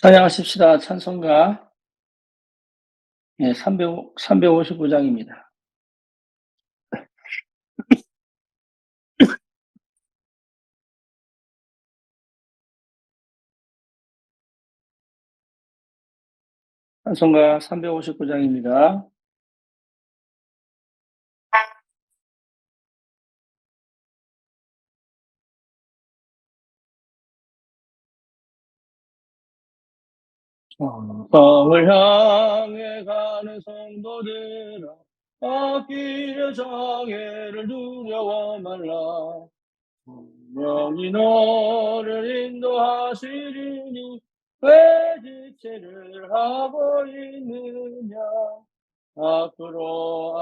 찬양하십시다. 찬송가 359장입니다. 찬송가 359장입니다. 성을 향해 가는 성도들아, 아끼려 장애를 두려워 말라. 분명히 너를 인도하시리니 왜 지체를 하고 있느냐. 앞으로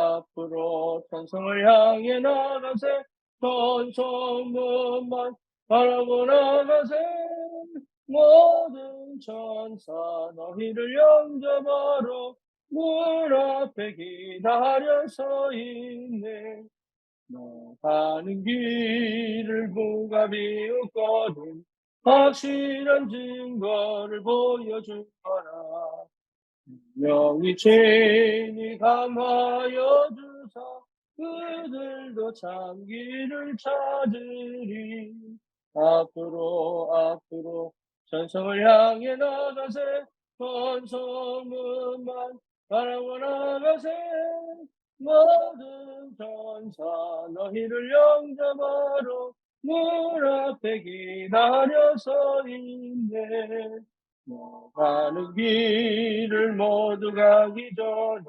천성을 향해 나가세. 천성문만 바라보 나가세. 모든 천사 너희를 영접하러 문 앞에 기다려 서 있네. 너 가는 길을 누가 비웃거든 확실한 증거를 보여주거라. 명이 죄인이 감하여 주사 그들도 참 길을 찾으리. 앞으로 천성을 향해 나가세. 천성문만 바라보 나가세. 모든 천사 너희를 영접하러 문 앞에 기다려 서 있네. 가는 길을 모두 가기 전에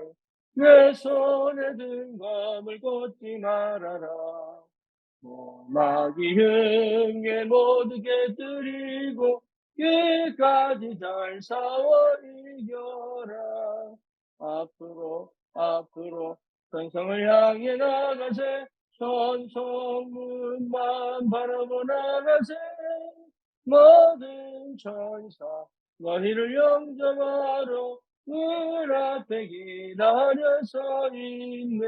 내 손에 든 검을 꽂지 말아라. 마귀 흥에 모두 깨뜨리고 끝까지 잘 싸워 이겨라. 앞으로 천성을 향해 나가세. 천성문만 바라보 나가세. 모든 천사 너희를 영접하러 문 앞에 기다려 서 있네.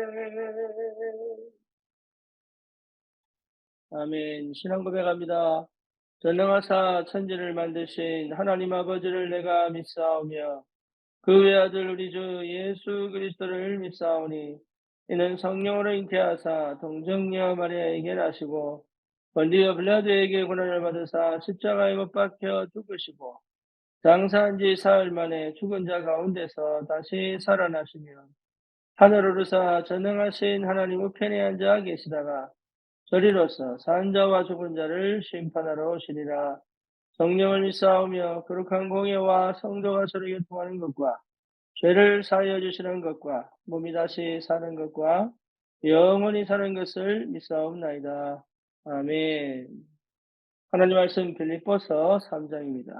아멘. 신앙 고백합니다. 전능하사 천지를 만드신 하나님 아버지를 내가 믿사오며 그 외아들 우리 주 예수 그리스도를 믿사오니 이는 성령으로 잉태하사 동정녀 마리아에게 나시고 본디오 빌라도에게 고난을 받으사 십자가에 못 박혀 죽으시고 장사한 지 사흘 만에 죽은 자 가운데서 다시 살아나시며 하늘 오르사 전능하신 하나님 우편에 앉아 계시다가 저리로서 산 자와 죽은 자를 심판하러 오시리라. 성령을 믿사오며 거룩한 공예와 성도가 서로 교통하는 것과 죄를 사하여 주시는 것과 몸이 다시 사는 것과 영원히 사는 것을 믿사옵나이다. 아멘. 하나님 말씀 빌립보서 3장입니다.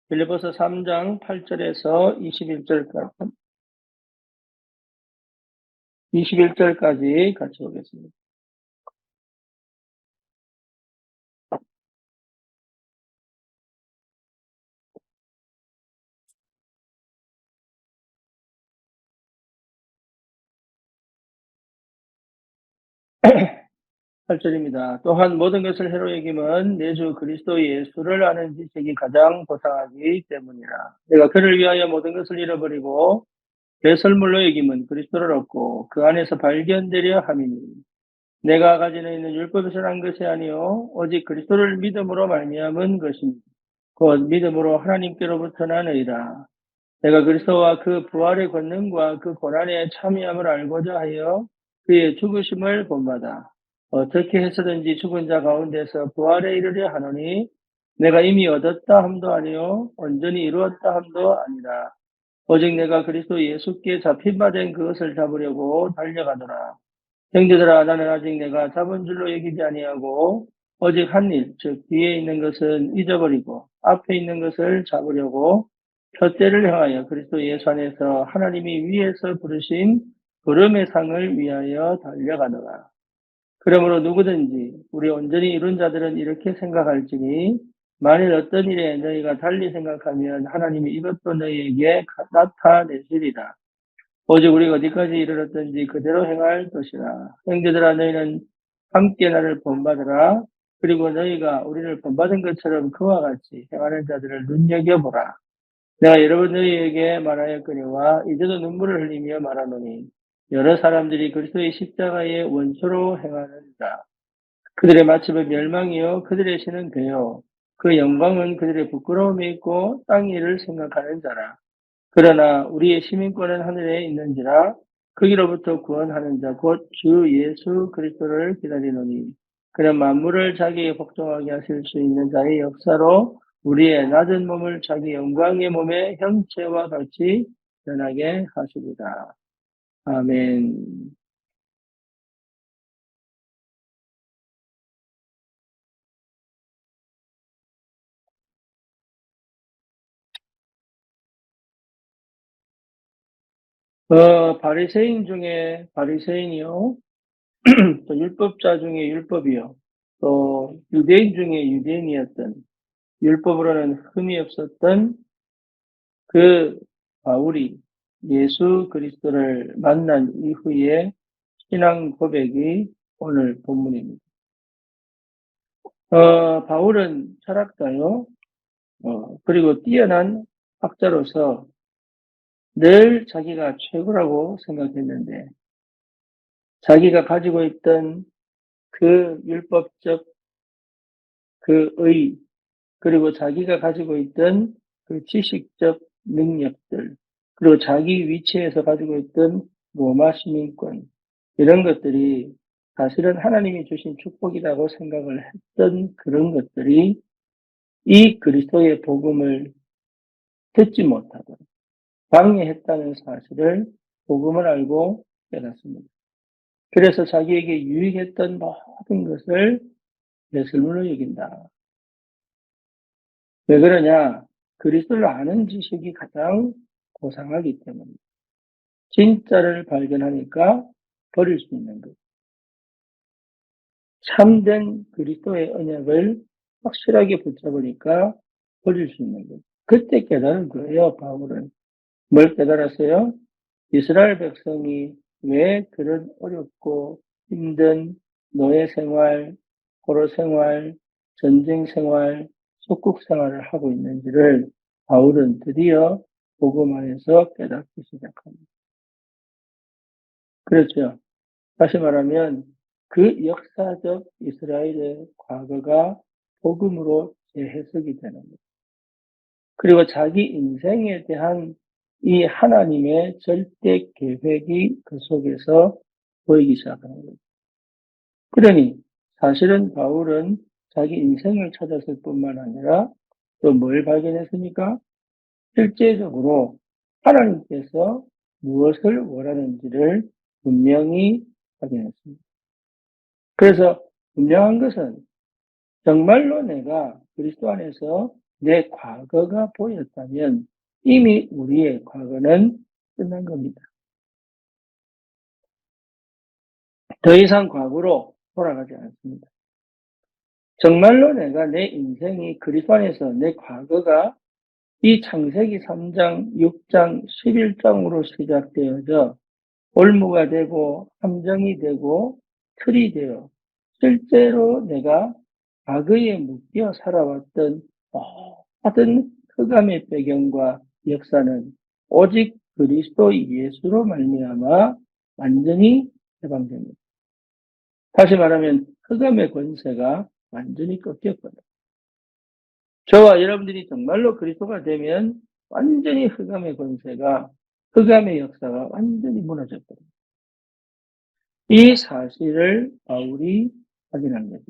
빌립보서 3장 8절에서 21절까지 같이 보겠습니다. 팔절입니다 또한 모든 것을 해로 여김은 내 주 그리스도 예수를 아는 지식이 가장 고상하기 때문이라. 내가 그를 위하여 모든 것을 잃어버리고 배설물로 여김은 그리스도를 얻고 그 안에서 발견되려 함이니 내가 가지고 있는 율법에서 난 것이 아니요 오직 그리스도를 믿음으로 말미암은 것입니다. 곧 믿음으로 하나님께로부터 나느니라. 내가 그리스도와 그 부활의 권능과 그 고난의 참여함을 알고자 하여 그의 죽으심을 본받아 어떻게 해서든지 죽은 자 가운데서 부활에 이르려 하노니 내가 이미 얻었다 함도 아니요 온전히 이루었다 함도 아니라 오직 내가 그리스도 예수께 잡힌 바 된 그것을 잡으려고 달려가노라. 형제들아, 나는 아직 내가 잡은 줄로 여기지 아니하고 오직 한 일, 즉 뒤에 있는 것은 잊어버리고 앞에 있는 것을 잡으려고 표대를 향하여 그리스도 예수 안에서 하나님이 위에서 부르신 부름의 상을 위하여 달려가노라. 그러므로 누구든지 우리 온전히 이룬 자들은 이렇게 생각할지니 만일 어떤 일에 너희가 달리 생각하면 하나님이 이것도 너희에게 나타내시리라. 오직 우리가 어디까지 이르렀든지 그대로 행할 것이라. 형제들아 너희는 함께 나를 본받으라. 그리고 너희가 우리를 본받은 것처럼 그와 같이 행하는 자들을 눈여겨보라. 내가 여러 번 너희에게 말하였거니와 이제도 눈물을 흘리며 말하노니 여러 사람들이 그리스도의 십자가의 원수로 행하는자. 그들의 마침은 멸망이요 그들의 신은 되어 그 영광은 그들의 부끄러움에 있고 땅 일을 생각하는 자라. 그러나 우리의 시민권은 하늘에 있는지라 거기로부터 구원하는 자 곧 주 예수 그리스도를 기다리노니 그는 만물을 자기에게 복종하게 하실 수 있는 자의 역사로 우리의 낮은 몸을 자기 영광의 몸의 형체와 같이 변하게 하시리라. 아멘. 바리새인 중에 바리새인이요. 또 율법자 중에 율법이요. 또 유대인 중에 유대인이었던 율법으로는 흠이 없었던 그 바울이 예수 그리스도를 만난 이후에 신앙 고백이 오늘 본문입니다. 바울은 철학자요, 그리고 뛰어난 학자로서 늘 자기가 최고라고 생각했는데 자기가 가지고 있던 그 율법적 그 의, 그리고 자기가 가지고 있던 그 지식적 능력들, 그리고 자기 위치에서 가지고 있던 로마 시민권, 이런 것들이 사실은 하나님이 주신 축복이라고 생각을 했던 그런 것들이 이 그리스도의 복음을 듣지 못하고 방해했다는 사실을 복음을 알고 깨닫습니다. 그래서 자기에게 유익했던 모든 것을 배설물로 여긴다. 왜 그러냐? 그리스도를 아는 지식이 가장 고상하기 때문에 진짜를 발견하니까 버릴 수 있는 것. 참된 그리스도의 언약을 확실하게 붙잡으니까 버릴 수 있는 것. 그때 깨달은 거예요, 바울은. 뭘 깨달았어요? 이스라엘 백성이 왜 그런 어렵고 힘든 노예 생활, 포로 생활, 전쟁 생활, 속국 생활을 하고 있는지를 바울은 드디어 복음 안에서 깨닫기 시작합니다. 그렇죠. 다시 말하면 그 역사적 이스라엘의 과거가 복음으로 재해석이 되는 거예요. 그리고 자기 인생에 대한 이 하나님의 절대 계획이 그 속에서 보이기 시작하는 거예요. 그러니 사실은 바울은 자기 인생을 찾았을 뿐만 아니라 또 뭘 발견했습니까? 실제적으로 하나님께서 무엇을 원하는지를 분명히 확인했습니다. 그래서 분명한 것은 정말로 내가 그리스도 안에서 내 과거가 보였다면 이미 우리의 과거는 끝난 겁니다. 더 이상 과거로 돌아가지 않습니다. 정말로 내가 내 인생이 그리스도 안에서 내 과거가 이 창세기 3장, 6장, 11장으로 시작되어져 올무가 되고 함정이 되고 틀이 되어 실제로 내가 과거에 묶여 살아왔던 모든 흑암의 배경과 역사는 오직 그리스도 예수로 말미암아 완전히 해방됩니다. 다시 말하면 흑암의 권세가 완전히 꺾였거든요. 저와 여러분들이 정말로 그리스도가 되면 완전히 흑암의 권세가, 흑암의 역사가 완전히 무너졌거든요. 이 사실을 바울이 확인한 거죠.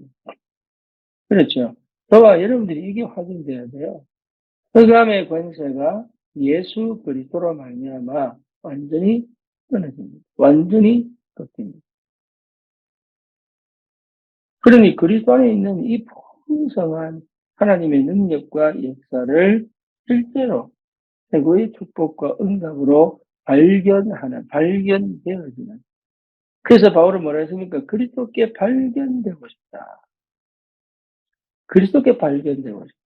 그렇죠. 저와 여러분들이 이게 확인돼야 돼요. 흑암의 권세가 예수 그리스도로 말미암아 완전히 끊어집니다. 완전히 꺾입니다. 그러니 그리스도 안에 있는 이 풍성한 하나님의 능력과 역사를 실제로 최고의 축복과 응답으로 발견되어지는. 그래서 바울은 뭐라 했습니까? 그리스도께 발견되고 싶다. 그리스도께 발견되고 싶다.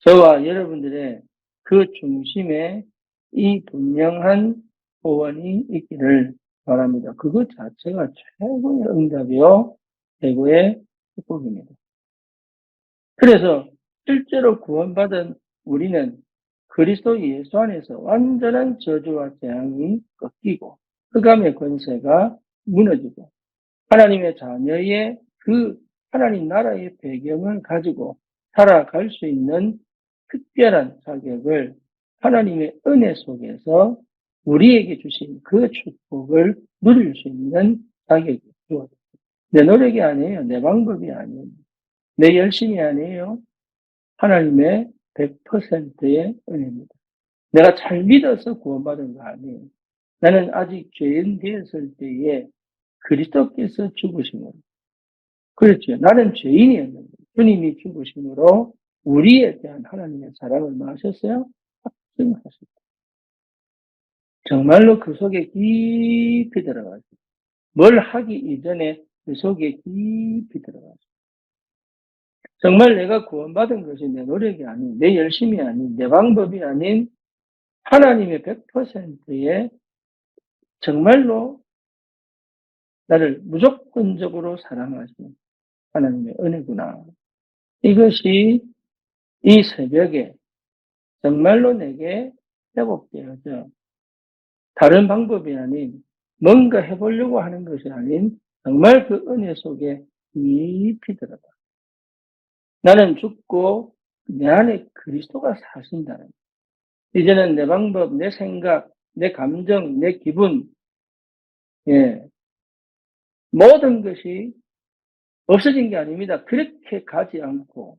저와 여러분들의 그 중심에 이 분명한 소원이 있기를 바랍니다. 그것 자체가 최고의 응답이요, 최고의 축복입니다. 그래서 실제로 구원받은 우리는 그리스도 예수 안에서 완전한 저주와 재앙이 꺾이고 흑암의 권세가 무너지고 하나님의 자녀의 그 하나님 나라의 배경을 가지고 살아갈 수 있는 특별한 자격을 하나님의 은혜 속에서 우리에게 주신 그 축복을 누릴 수 있는 자격이 주어졌습니다. 내 노력이 아니에요. 내 방법이 아니에요. 내 열심이 아니에요. 하나님의 100%의 은혜입니다. 내가 잘 믿어서 구원받은 거 아니에요. 나는 아직 죄인 되었을 때에 그리스도께서 죽으심으로, 그렇죠. 나는 죄인이었는데 주님이 죽으심으로 우리에 대한 하나님의 사랑을 뭐 하셨어요? 확증하셨어요. 정말로 그 속에 깊이 들어가서 뭘 하기 이전에 그 속에 깊이 들어가서 정말 내가 구원받은 것이 내 노력이 아닌, 내 열심이 아닌, 내 방법이 아닌 하나님의 100%의 정말로 나를 무조건적으로 사랑하시는 하나님의 은혜구나. 이것이 이 새벽에 정말로 내게 회복되어져 다른 방법이 아닌 뭔가 해보려고 하는 것이 아닌 정말 그 은혜 속에 깊이 들어가. 나는 죽고 내 안에 그리스도가 사신다는. 이제는 내 방법, 내 생각, 내 감정, 내 기분, 예, 모든 것이 없어진 게 아닙니다. 그렇게 가지 않고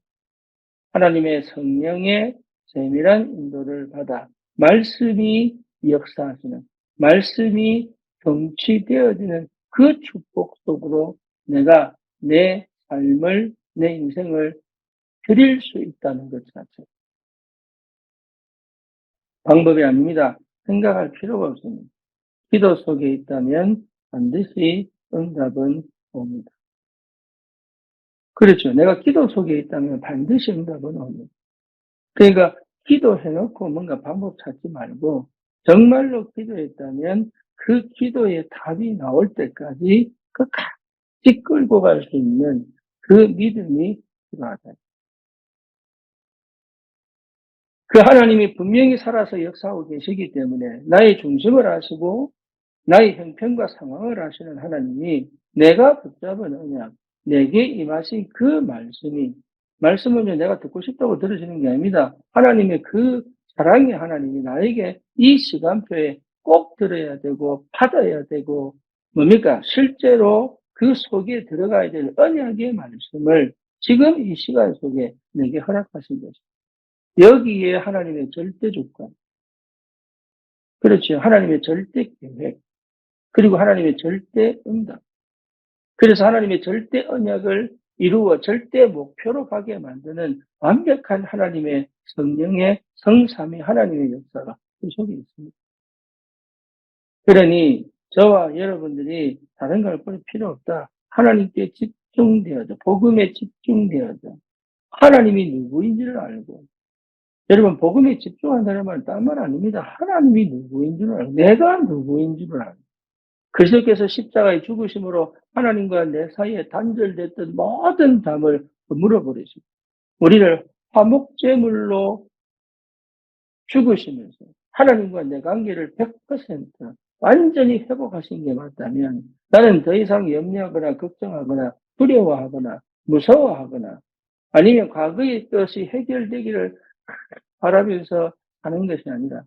하나님의 성령의 세밀한 인도를 받아 말씀이 역사하시는, 말씀이 성취되어지는 그 축복 속으로 내가 내 삶을, 내 인생을 드릴 수 있다는 것 자체. 방법이 아닙니다. 생각할 필요가 없습니다. 기도 속에 있다면 반드시 응답은 옵니다. 그렇죠. 내가 기도 속에 있다면 반드시 응답은 옵니다. 그러니까 기도해놓고 뭔가 방법 찾지 말고 정말로 기도했다면 그 기도의 답이 나올 때까지 끝까지 끌고 갈 수 있는 그 믿음이 필요하다. 그 하나님이 분명히 살아서 역사하고 계시기 때문에 나의 중심을 아시고 나의 형편과 상황을 아시는 하나님이 내가 붙잡은 언약, 내게 임하신 그 말씀은요, 내가 듣고 싶다고 들으시는 게 아닙니다. 하나님의 그 사랑의 하나님이 나에게 이 시간표에 꼭 들어야 되고, 받아야 되고, 뭡니까? 실제로 그 속에 들어가야 될 언약의 말씀을 지금 이 시간 속에 내게 허락하신 것입니다. 여기에 하나님의 절대 주권, 그렇죠. 하나님의 절대 계획, 그리고 하나님의 절대 응답. 그래서 하나님의 절대 언약을 이루어 절대 목표로 가게 만드는 완벽한 하나님의 성령의 성삼위 하나님의 역사가 그 속에 있습니다. 그러니 저와 여러분들이 다른 걸 볼 필요 없다. 하나님께 집중되어져, 복음에 집중되어져, 하나님이 누구인지를 알고, 여러분 복음에 집중한다는 말은 딴 말 아닙니다. 하나님이 누구인지를 알고, 내가 누구인지를 알고, 그리스도께서 십자가의 죽으심으로 하나님과 내 사이에 단절됐던 모든 담을 물어버리시고 우리를 화목제물로 죽으시면서 하나님과 내 관계를 100% 완전히 회복하신 게 맞다면 나는 더 이상 염려하거나 걱정하거나 두려워하거나 무서워하거나 아니면 과거의 것이 해결되기를 바라면서 하는 것이 아니라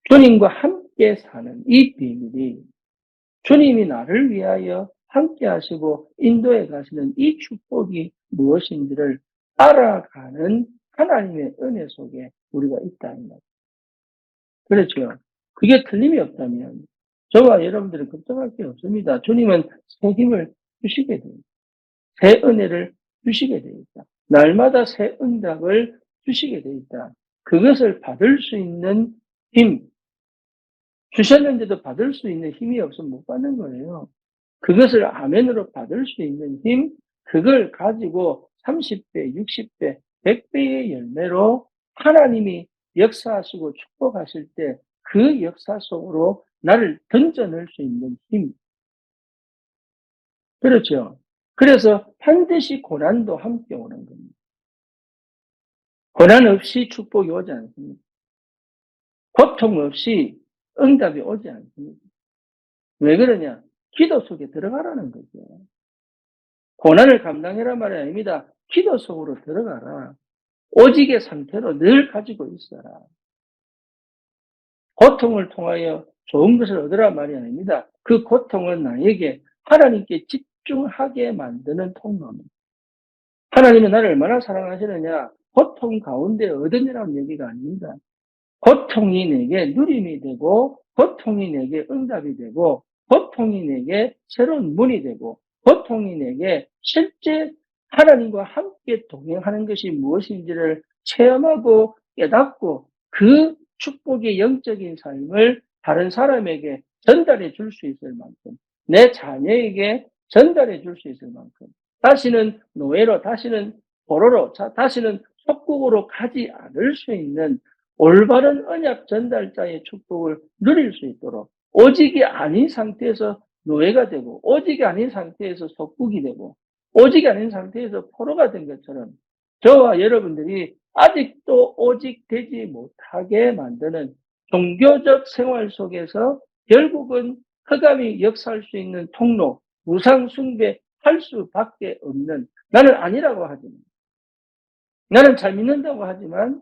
주님과 함께 사는 이 비밀이 주님이 나를 위하여 함께 하시고 인도해 가시는 이 축복이 무엇인지를 알아가는 하나님의 은혜 속에 우리가 있다는 것. 그렇죠. 그게 틀림이 없다면 저와 여러분들은 걱정할 게 없습니다. 주님은 새 힘을 주시게 됩니다. 새 은혜를 주시게 되어 있다. 날마다 새 응답을 주시게 되어 있다. 그것을 받을 수 있는 힘, 주셨는데도 받을 수 있는 힘이 없으면 못 받는 거예요. 그것을 아멘으로 받을 수 있는 힘, 그걸 가지고 30배, 60배, 100배의 열매로 하나님이 역사하시고 축복하실 때 그 역사 속으로 나를 던져낼 수 있는 힘. 그렇죠. 그래서 반드시 고난도 함께 오는 겁니다. 고난 없이 축복이 오지 않습니다. 고통 없이 응답이 오지 않습니다. 왜 그러냐? 기도 속에 들어가라는 거죠. 고난을 감당해라 말이 아닙니다. 기도 속으로 들어가라. 오직의 상태로 늘 가지고 있어라. 고통을 통하여 좋은 것을 얻으라 말이 아닙니다. 그 고통은 나에게 하나님께 집중하게 만드는 통로입니다. 하나님은 나를 얼마나 사랑하시느냐? 고통 가운데 얻으니라는 얘기가 아닙니다. 고통이 내게 누림이 되고, 고통이 내게 응답이 되고, 고통이 내게 새로운 문이 되고, 고통이 내게 실제 하나님과 함께 동행하는 것이 무엇인지를 체험하고 깨닫고 그 축복의 영적인 삶을 다른 사람에게 전달해 줄 수 있을 만큼, 내 자녀에게 전달해 줄 수 있을 만큼, 다시는 노예로, 다시는 포로로, 다시는 속국으로 가지 않을 수 있는 올바른 언약 전달자의 축복을 누릴 수 있도록 오직이 아닌 상태에서 노예가 되고 오직이 아닌 상태에서 속국이 되고 오직이 아닌 상태에서 포로가 된 것처럼 저와 여러분들이 아직도 오직 되지 못하게 만드는 종교적 생활 속에서 결국은 흑암이 역사할 수 있는 통로, 우상 숭배할 수밖에 없는, 나는 아니라고 하지만, 나는 잘 믿는다고 하지만,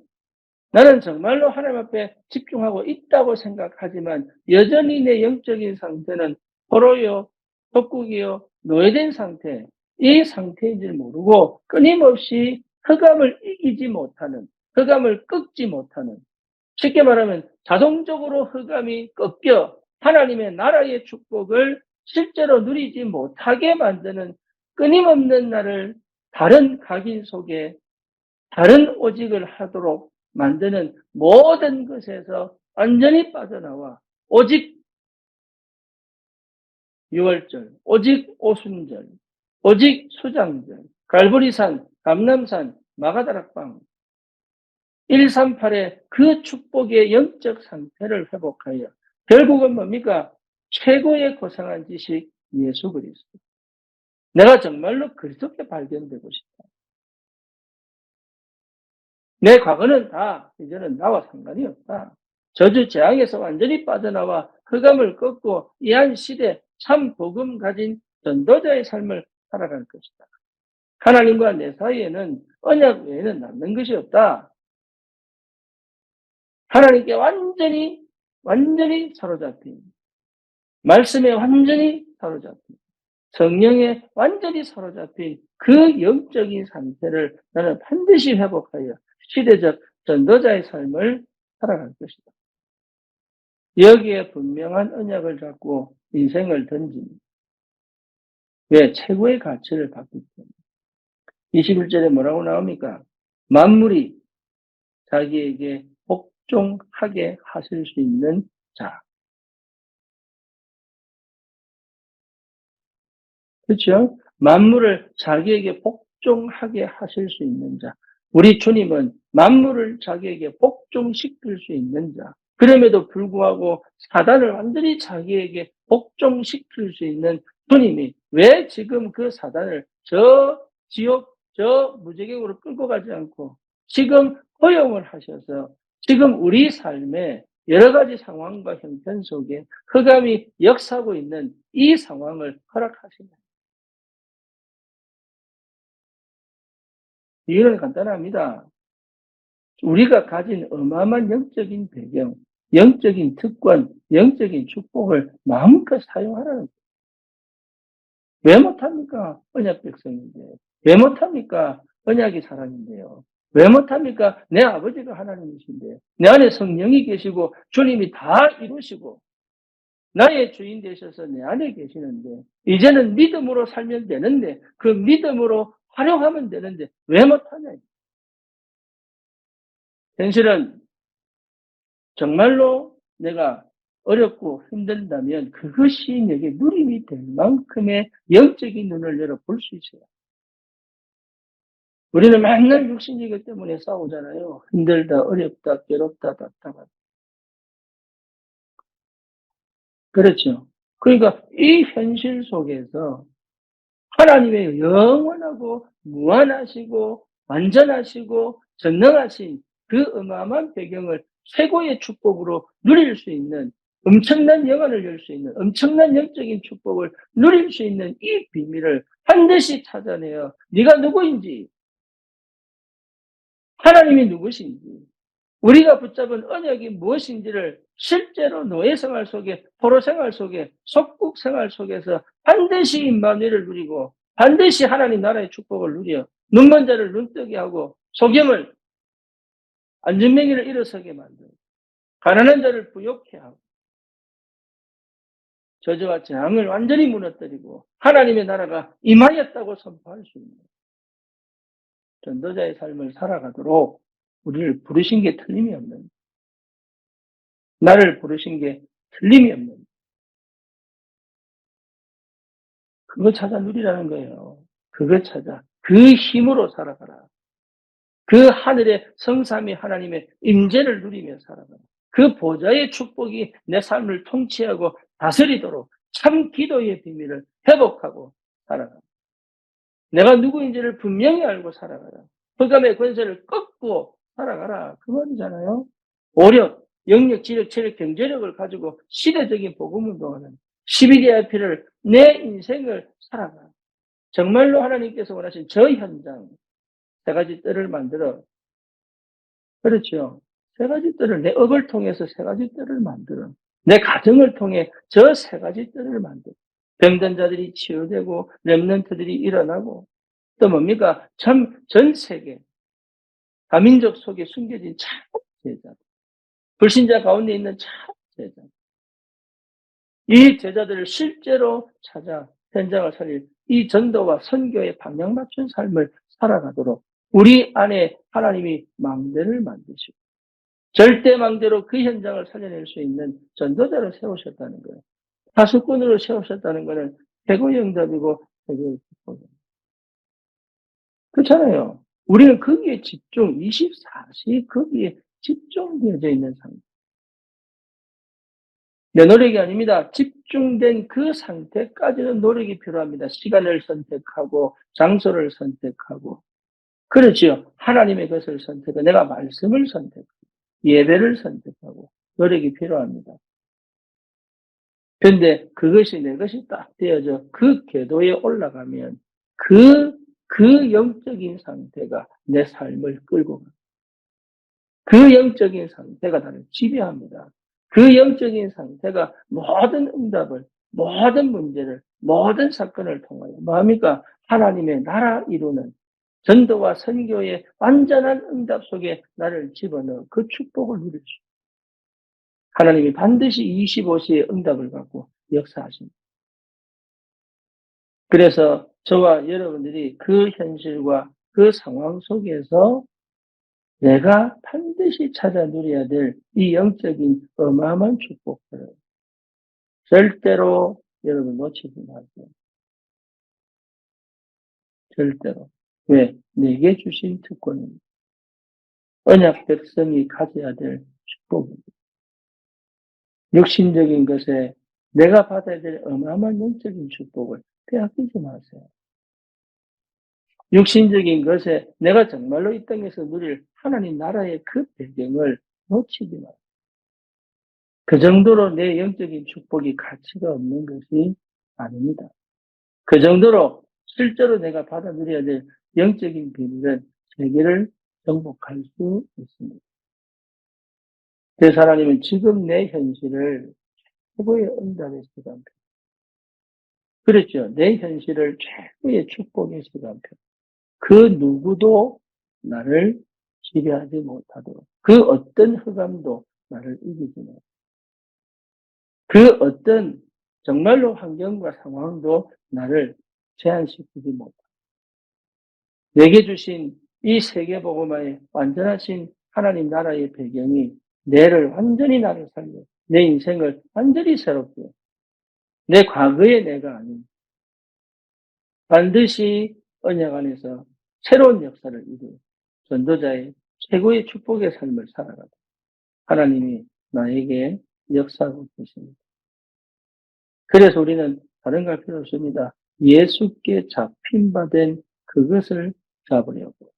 나는 정말로 하나님 앞에 집중하고 있다고 생각하지만 여전히 내 영적인 상태는 포로요, 속국이요, 노예된 상태, 이 상태인 줄 모르고 끊임없이 흑암을 이기지 못하는, 흑암을 꺾지 못하는, 쉽게 말하면 자동적으로 흑암이 꺾여 하나님의 나라의 축복을 실제로 누리지 못하게 만드는 끊임없는 나를 다른 각인 속에 다른 오직을 하도록 만드는 모든 것에서 완전히 빠져나와 오직 유월절, 오직 오순절, 오직 수장절, 갈보리산, 감람산, 마가다락방 138의 그 축복의 영적 상태를 회복하여 결국은 뭡니까? 최고의 고상한 지식 예수 그리스도. 내가 정말로 그리스도께 발견되고 싶다. 내 과거는 다 이제는 나와 상관이 없다. 저주 재앙에서 완전히 빠져나와 흑암을 꺾고 이 한 시대 참 복음 가진 전도자의 삶을 살아갈 것이다. 하나님과 내 사이에는 언약 외에는 남는 것이 없다. 하나님께 완전히 사로잡힌, 말씀에 완전히 사로잡힌, 성령에 완전히 사로잡힌 그 영적인 상태를 나는 반드시 회복하여 시대적 전도자의 삶을 살아갈 것이다. 여기에 분명한 언약을 잡고 인생을 던집니다. 왜? 최고의 가치를 받기 때문에. 21절에 뭐라고 나옵니까? 만물이 자기에게 복종하게 하실 수 있는 자. 그렇죠? 만물을 자기에게 복종하게 하실 수 있는 자. 우리 주님은 만물을 자기에게 복종시킬 수 있는 자. 그럼에도 불구하고 사단을 완전히 자기에게 복종시킬 수 있는 주님이 왜 지금 그 사단을 저 지옥, 저 무지개으로 끌고 가지 않고 지금 허용을 하셔서 지금 우리 삶에 여러 가지 상황과 형편 속에 흑암이 역사하고 있는 이 상황을 허락하십니다. 이유는 간단합니다. 우리가 가진 어마어마한 영적인 배경, 영적인 특권, 영적인 축복을 마음껏 사용하라는 거예요. 왜 못합니까? 언약 백성인데. 왜 못합니까? 언약이 사람인데요. 왜 못합니까? 내 아버지가 하나님이신데. 내 안에 성령이 계시고 주님이 다 이루시고 나의 주인 되셔서 내 안에 계시는데 이제는 믿음으로 살면 되는데 그 믿음으로 활용하면 되는데 왜 못하냐. 현실은 정말로 내가 어렵고 힘든다면 그것이 내게 누림이 될 만큼의 영적인 눈을 열어 볼 수 있어요. 우리는 맨날 육신이기 때문에 싸우잖아요. 힘들다, 어렵다, 괴롭다, 답답하다. 그렇죠. 그러니까 이 현실 속에서 하나님의 영원하고 무한하시고 완전하시고 전능하신 그 어마어마한 배경을 최고의 축복으로 누릴 수 있는, 엄청난 영안을 열 수 있는, 엄청난 영적인 축복을 누릴 수 있는 이 비밀을 반드시 찾아내어 네가 누구인지, 하나님이 누구신지, 우리가 붙잡은 언약이 무엇인지를 실제로 노예 생활 속에, 포로 생활 속에, 속국 생활 속에서 반드시 임마누엘을 누리고 반드시 하나님 나라의 축복을 누려 눈먼 자를 눈뜨게 하고 소경을, 안전뱅이를 일어서게 만들고 가난한 자를 부욕해 하고 저주와 재앙을 완전히 무너뜨리고 하나님의 나라가 임하였다고 선포할 수 있는 전도자의 삶을 살아가도록 우리를 부르신 게 틀림이 없는, 나를 부르신 게 틀림이 없는, 그거 찾아 누리라는 거예요. 그거 찾아. 그 힘으로 살아가라. 그 하늘의 성삼위 하나님의 임재를 누리며 살아가라. 그 보좌의 축복이 내 삶을 통치하고 다스리도록 참 기도의 비밀을 회복하고 살아가라. 내가 누구인지를 분명히 알고 살아가라. 흑암의 권세를 꺾고 살아가라. 그 말이잖아요. 오력, 영력, 지력, 체력, 경제력을 가지고 시대적인 복음운동하는 12개의 피를 내 인생을 살아가라. 정말로 하나님께서 원하신 저 현장, 세 가지 뜰을 만들어, 그렇죠. 세 가지 뜰을, 내 업을 통해서 세 가지 뜰을 만들어, 내 가정을 통해 저 세 가지 뜰을 만들어, 병든 자들이 치유되고 렘넌트들이 일어나고, 또 뭡니까? 참 전 세계 다민족 속에 숨겨진 참 제자, 불신자 가운데 있는 참 제자, 이 제자들을 실제로 찾아 현장을 살릴 이 전도와 선교에 방향 맞춘 삶을 살아가도록 우리 안에 하나님이 망대를 만드시고 절대 망대로 그 현장을 살려낼 수 있는 전도자를 세우셨다는 거예요. 파수꾼으로 세우셨다는 것은 최고의 응답이고 최고의 축복입니다. 그렇잖아요. 우리는 거기에 집중, 24시 거기에 집중되어져 있는 상태. 내 노력이 아닙니다. 집중된 그 상태까지는 노력이 필요합니다. 시간을 선택하고 장소를 선택하고 그렇지요. 하나님의 것을 선택하고 내가 말씀을 선택하고 예배를 선택하고 노력이 필요합니다. 그런데 그것이 내 것이 딱 되어져 그 궤도에 올라가면 그 영적인 상태가 내 삶을 끌고 가. 그 영적인 상태가 나를 지배합니다. 그 영적인 상태가 모든 응답을, 모든 문제를, 모든 사건을 통하여 뭐합니까? 하나님의 나라 이루는 전도와 선교의 완전한 응답 속에 나를 집어넣어 그 축복을 누릴 수 있습니다. 하나님이 반드시 25시의 응답을 갖고 역사하십니다. 그래서 저와 여러분들이 그 현실과 그 상황 속에서 내가 반드시 찾아 누려야 될 이 영적인 어마어마한 축복들을 절대로 여러분 놓치지 마세요. 절대로. 왜? 내게 주신 특권입니다. 언약 백성이 가져야 될 축복입니다. 육신적인 것에 내가 받아야 될 어마어마한 영적인 축복을 빼앗기지 마세요. 육신적인 것에 내가 정말로 이 땅에서 누릴 하나님 나라의 그 배경을 놓치지 마세요. 그 정도로 내 영적인 축복이 가치가 없는 것이 아닙니다. 그 정도로 실제로 내가 받아 누려야 될 영적인 비밀은 세계를 정복할 수 있습니다. 그래서 하나님은 지금 내 현실을 최고의 응답의 시간표, 그렇죠. 내 현실을 최고의 축복의 시간표, 그 누구도 나를 지배하지 못하도록, 그 어떤 흑암도 나를 이기지 못하도록, 그 어떤 정말로 환경과 상황도 나를 제한시키지 못하도록, 내게 주신 이 세계복음화의 완전하신 하나님 나라의 배경이 완전히 나를 살려, 내 인생을 완전히 새롭게, 내 과거의 내가 아닌 반드시 언약 안에서 새로운 역사를 이루어 전도자의 최고의 축복의 삶을 살아가다 하나님이 나에게 역사하고 계십니다. 그래서 우리는 다른 걸 필요 없습니다. 예수께 잡힌 바 된 그것을 잡으려고.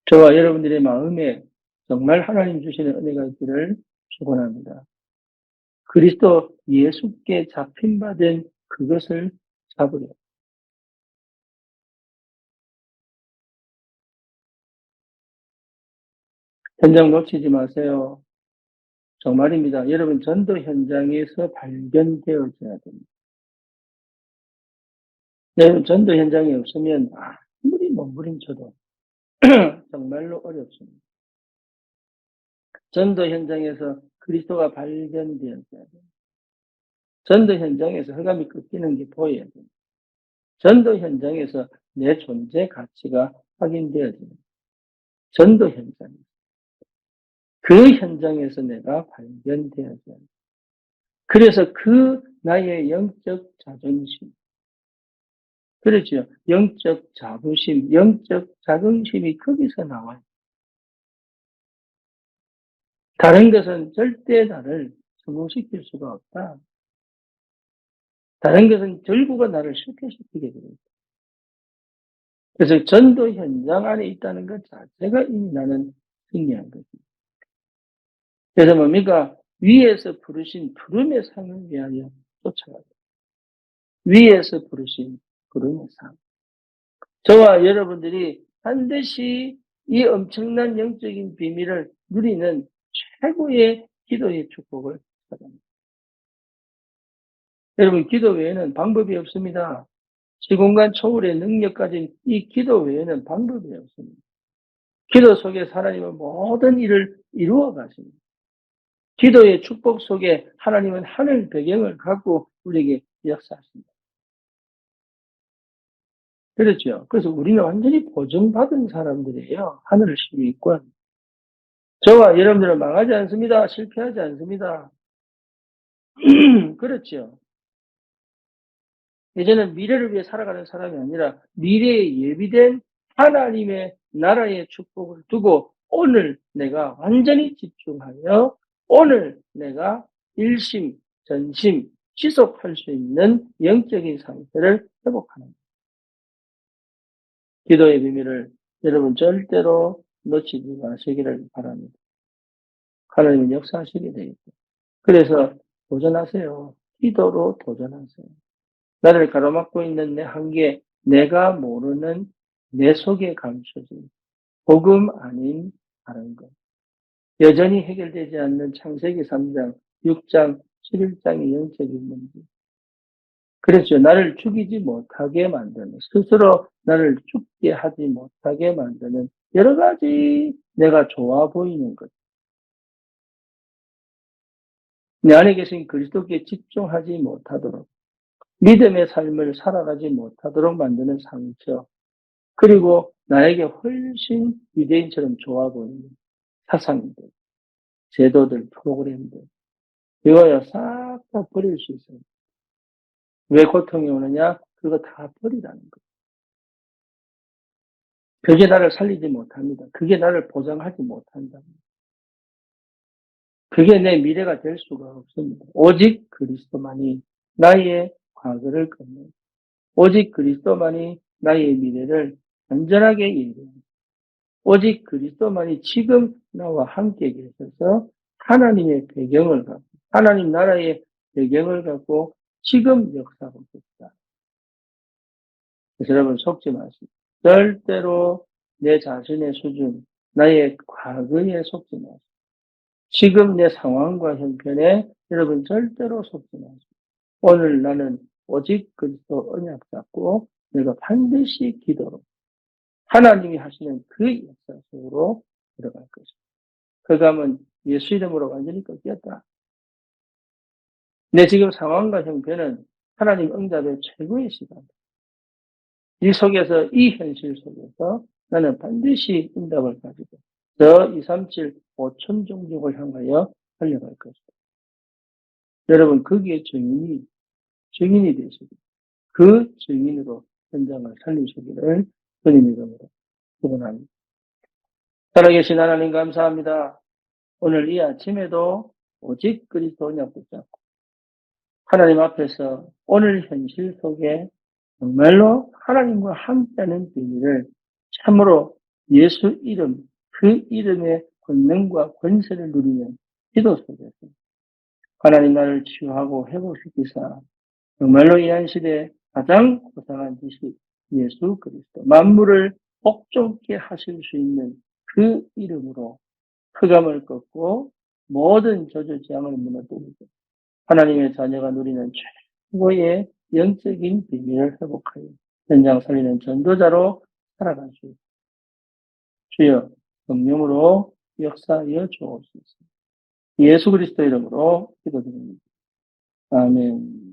저와 여러분들의 마음에 정말 하나님 주시는 은혜가 있기를 축원합니다. 그리스도 예수께 잡힌 바 된 그것을 잡으려고. 현장 놓치지 마세요. 정말입니다. 여러분 전도 현장에서 발견되어져야 됩니다. 여러분 전도 현장에 없으면 아무리 몸부림쳐도 정말로 어렵습니다. 전도 현장에서 그리스도가 발견되어져야 됩니다. 전도 현장에서 흑암이 꺾이는 게 보여야 됩니다. 전도 현장에서 내 존재 가치가 확인되어집니다. 전도 현장. 그 현장에서 내가 발견되어져야 됩니다. 그래서 그 나의 영적 자존심, 그렇죠. 영적 자부심, 영적 자긍심이 거기서 나와요. 다른 것은 절대 나를 성공시킬 수가 없다. 다른 것은 결국은 나를 실패시키게 됩니다. 그래서 전도 현장 안에 있다는 것 자체가 이미 나는 승리한 것입니다. 그래서 뭡니까? 위에서 부르신 부름의 상을 위하여 쫓아가요. 위에서 부르신 부름의 상. 저와 여러분들이 반드시 이 엄청난 영적인 비밀을 누리는 최고의 기도의 축복을 받습니다. 여러분, 기도 외에는 방법이 없습니다. 시공간 초월의 능력 가진 이 기도 외에는 방법이 없습니다. 기도 속에 하나님은 모든 일을 이루어 가십니다. 기도의 축복 속에 하나님은 하늘 배경을 갖고 우리에게 역사하십니다. 그렇죠. 그래서 우리는 완전히 보증받은 사람들이에요. 하늘을 시민권. 저와 여러분들은 망하지 않습니다. 실패하지 않습니다. 그렇죠. 이제는 미래를 위해 살아가는 사람이 아니라 미래에 예비된 하나님의 나라의 축복을 두고 오늘 내가 완전히 집중하여 오늘 내가 일심, 전심, 지속할 수 있는 영적인 상태를 회복하는 기도의 비밀을 여러분 절대로 놓치지 마시기를 바랍니다. 하나님은 역사하시게 되겠죠. 그래서 도전하세요. 기도로 도전하세요. 나를 가로막고 있는 내 한계, 내가 모르는 내 속에 감춰진 복음 아닌 다른 것. 여전히 해결되지 않는 창세기 3장, 6장, 11장의 영적인 문제. 그렇죠. 나를 죽이지 못하게 만드는, 스스로 나를 죽게 하지 못하게 만드는 여러 가지 내가 좋아 보이는 것. 내 안에 계신 그리스도께 집중하지 못하도록, 믿음의 삶을 살아가지 못하도록 만드는 상처, 그리고 나에게 훨씬 유대인처럼 좋아 보이는 사상들, 제도들, 프로그램들, 이거야 싹 다 버릴 수 있어요. 왜 고통이 오느냐? 그거 다 버리라는 거예요. 그게 나를 살리지 못합니다. 그게 나를 보장하지 못한다. 그게 내 미래가 될 수가 없습니다. 오직 그리스도만이 나의 과거를 끊는, 오직 그리스도만이 나의 미래를 안전하게 예비합니다. 오직 그리스도만이 지금 나와 함께 계셔서 하나님의 배경을 갖고, 하나님 나라의 배경을 갖고 지금 역사하고 있다. 그래서 여러분 속지 마시고, 절대로 내 자신의 수준, 나의 과거에 속지 마시고, 지금 내 상황과 형편에 여러분 절대로 속지 마시고, 오늘 나는 오직 그리스도 언약 잡고 내가 반드시 기도로 하나님이 하시는 그 역사 속으로 들어갈 것입니다. 그 감은 예수 이름으로 완전히 꺾였다. 내 지금 상황과 형편은 하나님 응답의 최고의 시간. 이 속에서, 이 현실 속에서 나는 반드시 응답을 가지고 저 237 5천 종족을 향하여 달려갈 것이다. 여러분, 거기에 증인이 되시고 그 증인으로 현장을 살리시기를 주님 이름으로 축원합니다. 살아계신 하나님 감사합니다. 오늘 이 아침에도 오직 그리스도 언약 붙잡고 하나님 앞에서 오늘 현실 속에 정말로 하나님과 함께하는 비밀을 참으로 예수 이름, 그 이름의 권능과 권세를 누리는 기도 속에서 하나님 나를 치유하고 회복시키사 정말로 이 한 시대에 가장 고상한 지식 예수 그리스도 만물을 복종케 하실 수 있는 그 이름으로 흑암을 꺾고 모든 저주 재앙을 무너뜨리고 하나님의 자녀가 누리는 최고의 영적인 비밀을 회복하여 현장 살리는 전도자로 살아갈 수 있습니다. 주여 성령으로 역사하여 주옵소서. 예수 그리스도 이름으로 기도드립니다. 아멘.